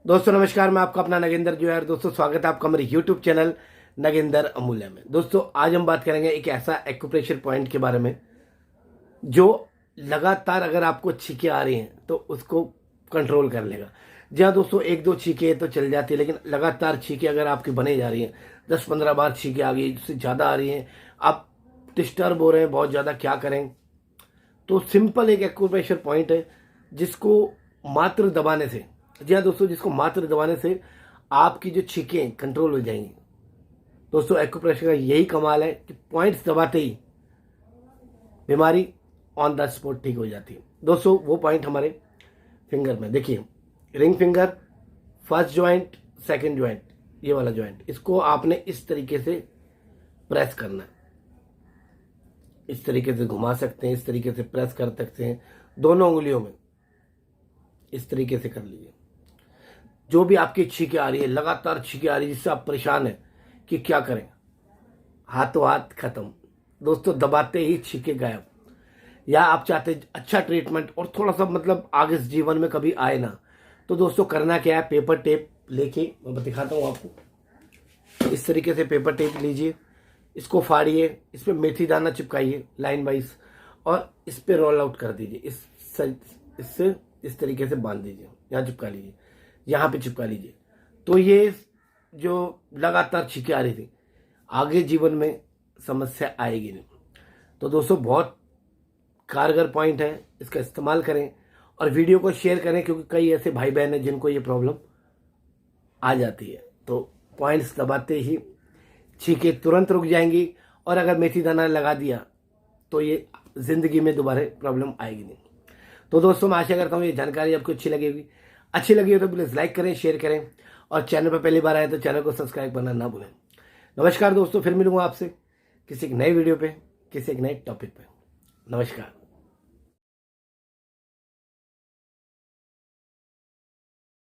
दोस्तों नमस्कार, मैं आपका अपना नगेंद्र जो है। दोस्तों स्वागत है आपका मेरे यूट्यूब चैनल नगेंद्र अमूल्य में। दोस्तों आज हम बात करेंगे एक ऐसा एक्यूप्रेशर पॉइंट के बारे में जो लगातार अगर आपको छींकें आ रही हैं तो उसको कंट्रोल कर लेगा। जी हाँ दोस्तों, एक दो छींकें तो चल जाती है, लेकिन लगातार छींकें अगर आपकी बने जा रही हैं, 10-15 बार छींकें आ गई, उससे ज़्यादा आ रही हैं, आप डिस्टर्ब हो रहे हैं बहुत ज़्यादा, क्या करें? तो सिंपल एक एक्यूप्रेशर पॉइंट है जिसको मात्र दबाने से, जी हाँ दोस्तों, जिसको मात्र दबाने से आपकी जो छींकें कंट्रोल हो जाएंगी। दोस्तों एक्यूप्रेशर का यही कमाल है कि पॉइंट्स दबाते ही बीमारी ऑन द स्पॉट ठीक हो जाती है। दोस्तों वो पॉइंट हमारे फिंगर में देखिए, ring finger, first joint, second joint, ये वाला जॉइंट, इसको आपने इस तरीके से प्रेस करना है। इस तरीके से घुमा सकते हैं, इस तरीके से प्रेस कर सकते हैं, दोनों उंगलियों में इस तरीके से कर लीजिए। जो भी आपकी छींकें आ रही है, लगातार छींकें आ रही है जिससे आप परेशान हैं कि क्या करें, हाथों हाथ खत्म। दोस्तों दबाते ही छींकें गायब। या आप चाहते हैं अच्छा ट्रीटमेंट और थोड़ा सा मतलब आगे इस जीवन में कभी आए ना, तो दोस्तों करना क्या है, पेपर टेप लेके मैं दिखाता हूँ आपको। इस तरीके से पेपर टेप लीजिए, इसको फाड़िए, इस पर मेथी दाना चिपकाइए लाइन वाइज और इस पर रोल आउट कर दीजिए। इससे इस तरीके से बांध दीजिए, यहाँ चिपका लीजिए, यहाँ पे चिपका लीजिए। तो ये जो लगातार छींकें आ रही थी, आगे जीवन में समस्या आएगी नहीं। तो दोस्तों बहुत कारगर पॉइंट है, इसका इस्तेमाल करें और वीडियो को शेयर करें, क्योंकि कई ऐसे भाई बहन हैं जिनको ये प्रॉब्लम आ जाती है। तो पॉइंट्स दबाते ही छींकें तुरंत रुक जाएंगी, और अगर मेथी दाना लगा दिया तो ये जिंदगी में दोबारा प्रॉब्लम आएगी नहीं। तो दोस्तों मैं आशा करता हूँ ये जानकारी आपको अच्छी लगी होगी। अच्छी लगी हो तो प्लीज़ लाइक करें, शेयर करें, और चैनल पर पहली बार आए तो चैनल को सब्सक्राइब करना ना भूलें। नमस्कार दोस्तों, फिर मिलूंगा आपसे किसी एक नए वीडियो पे, किसी एक नए टॉपिक पे। नमस्कार।